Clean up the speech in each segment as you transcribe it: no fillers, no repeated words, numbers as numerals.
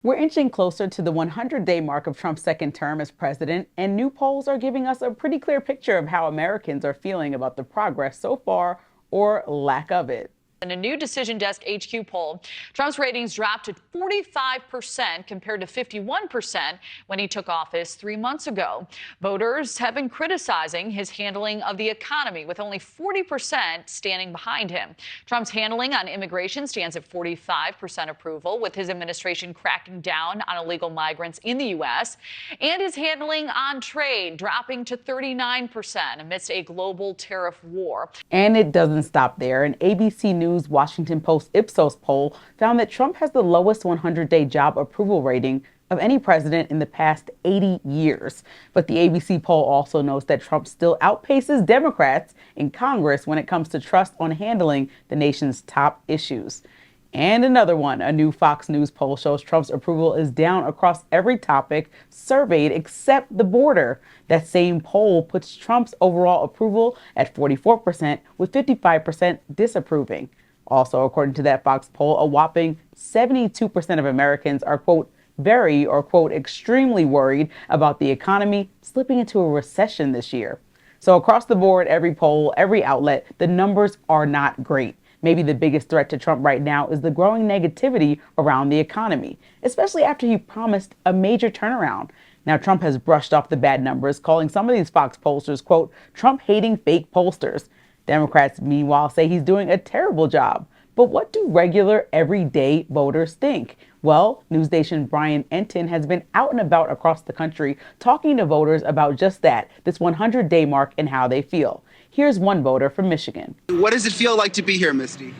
We're inching closer to the 100-day mark of Trump's second term as president, and new polls are giving us a pretty clear picture of how Americans are feeling about the progress so far or lack of it. In a new Decision Desk HQ poll, Trump's ratings dropped to 45% compared to 51% when he took office 3 months ago. Voters have been criticizing his handling of the economy, with only 40% standing behind him. Trump's handling on immigration stands at 45% approval, with his administration cracking down on illegal migrants in the U.S., and his handling on trade dropping to 39% amidst a global tariff war. And it doesn't stop there. An ABC News Washington Post Ipsos poll found that Trump has the lowest 100-day job approval rating of any president in the past 80 years. But the ABC poll also notes that Trump still outpaces Democrats in Congress when it comes to trust on handling the nation's top issues. And another one, a new Fox News poll shows Trump's approval is down across every topic surveyed except the border. That same poll puts Trump's overall approval at 44%, with 55% disapproving. Also, according to that Fox poll, a whopping 72% of Americans are, quote, very or, quote, extremely worried about the economy slipping into a recession this year. So across the board, every poll, every outlet, the numbers are not great. Maybe the biggest threat to Trump right now is the growing negativity around the economy, especially after he promised a major turnaround. Now, Trump has brushed off the bad numbers, calling some of these Fox pollsters, quote, Trump-hating fake pollsters. Democrats, meanwhile, say he's doing a terrible job. But what do regular, everyday voters think? Well, NewsNation Brian Entin has been out and about across the country talking to voters about just that, this 100-day mark and how they feel. Here's one voter from Michigan. What does it feel like to be here, Misty?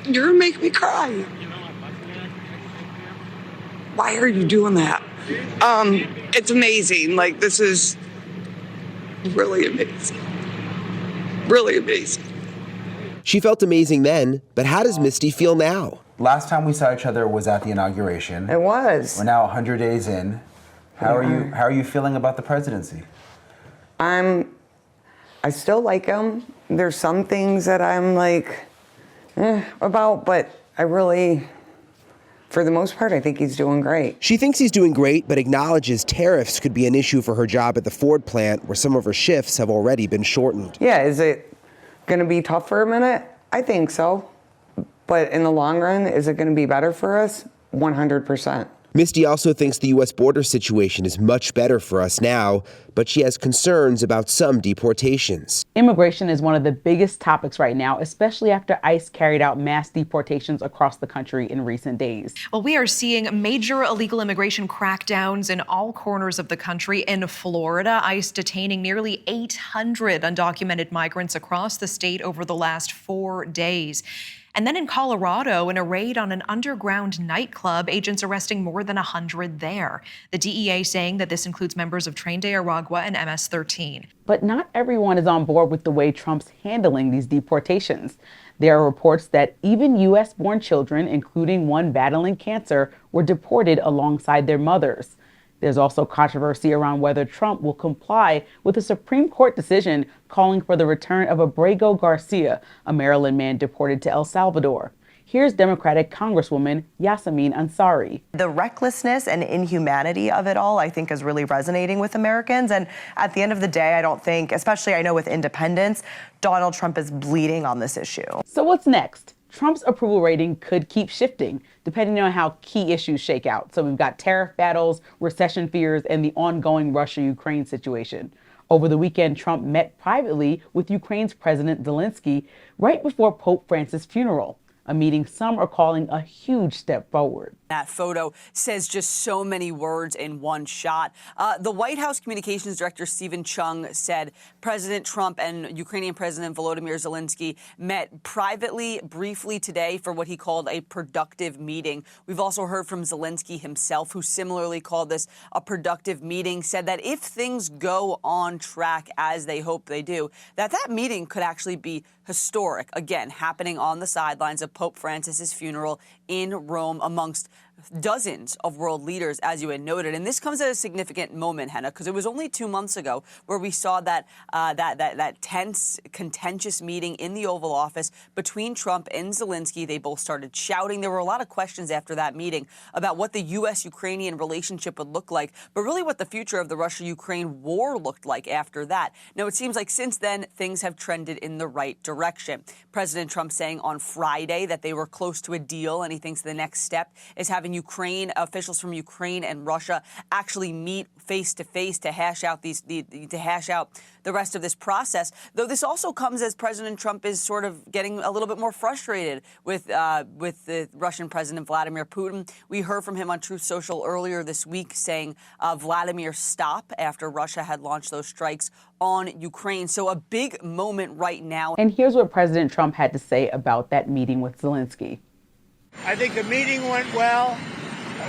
You're gonna make me cry. Why are you doing that? It's amazing. Like, this is really amazing. Really amazing. She felt amazing then, but how does Misty feel now? Last time we saw each other was at the inauguration. It was. We're now 100 days in. How are you feeling about the presidency? I still like him. There's some things that I'm like, about, but I really, for the most part, I think he's doing great. She thinks he's doing great, but acknowledges tariffs could be an issue for her job at the Ford plant, where some of her shifts have already been shortened. Yeah, is it going to be tough for a minute? I think so. But in the long run, is it going to be better for us? 100%. Misty also thinks the U.S. border situation is much better for us now, but she has concerns about some deportations. Immigration is one of the biggest topics right now, especially after ICE carried out mass deportations across the country in recent days. Well, we are seeing major illegal immigration crackdowns in all corners of the country. In Florida, ICE detaining nearly 800 undocumented migrants across the state over the last 4 days. And then in Colorado, in a raid on an underground nightclub, agents arresting more than 100 there. The DEA saying that this includes members of Tren de Aragua and MS-13. But not everyone is on board with the way Trump's handling these deportations. There are reports that even U.S.-born children, including one battling cancer, were deported alongside their mothers. There's also controversy around whether Trump will comply with a Supreme Court decision calling for the return of Abrego Garcia, a Maryland man deported to El Salvador. Here's Democratic Congresswoman Yasmeen Ansari. The recklessness and inhumanity of it all, I think, is really resonating with Americans. And at the end of the day, I don't think, especially I know with independents, Donald Trump is bleeding on this issue. So what's next? Trump's approval rating could keep shifting depending on how key issues shake out. So we've got tariff battles, recession fears, and the ongoing Russia-Ukraine situation. Over the weekend, Trump met privately with Ukraine's President Zelensky right before Pope Francis' funeral, a meeting some are calling a huge step forward. That photo says just so many words in one shot. The White House Communications Director Stephen Chung said President Trump and Ukrainian President Volodymyr Zelensky met privately, briefly today for what he called a productive meeting. We've also heard from Zelensky himself, who similarly called this a productive meeting, said that if things go on track as they hope they do, that meeting could actually be historic. Again, happening on the sidelines of Pope Francis's funeral in Rome amongst dozens of world leaders, as you had noted. And this comes at a significant moment, Henna, because it was only 2 months ago where we saw that tense, contentious meeting in the Oval Office between Trump and Zelensky. They both started shouting. There were a lot of questions after that meeting about what the U.S.-Ukrainian relationship would look like, but really what the future of the Russia-Ukraine war looked like after that. Now, it seems like since then, things have trended in the right direction. President Trump saying on Friday that they were close to a deal, and he thinks the next step is having officials from Ukraine and Russia actually meet face to face to hash out the rest of this process. Though this also comes as President Trump is sort of getting a little bit more frustrated with the Russian President Vladimir Putin. We heard from him on Truth Social earlier this week saying Vladimir stop after Russia had launched those strikes on Ukraine. So a big moment right now. And here's what President Trump had to say about that meeting with Zelensky. I think the meeting went well.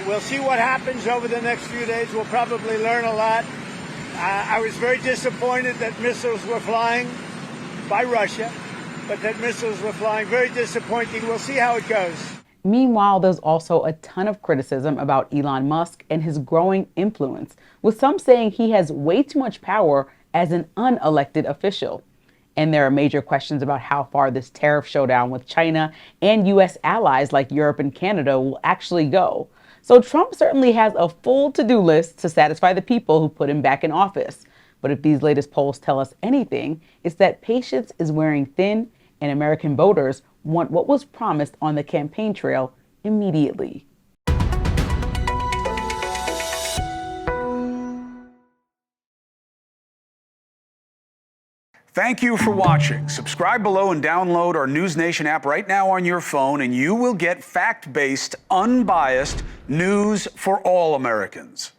We'll see what happens over the next few days. We'll probably learn a lot. I was very disappointed that missiles were flying by Russia, but that missiles were flying. Very disappointing. We'll see how it goes. Meanwhile, there's also a ton of criticism about Elon Musk and his growing influence, with some saying he has way too much power as an unelected official. And there are major questions about how far this tariff showdown with China and U.S. allies like Europe and Canada will actually go. So Trump certainly has a full to-do list to satisfy the people who put him back in office. But if these latest polls tell us anything, it's that patience is wearing thin and American voters want what was promised on the campaign trail immediately. Thank you for watching. Subscribe below and download our NewsNation app right now on your phone, and you will get fact-based, unbiased news for all Americans.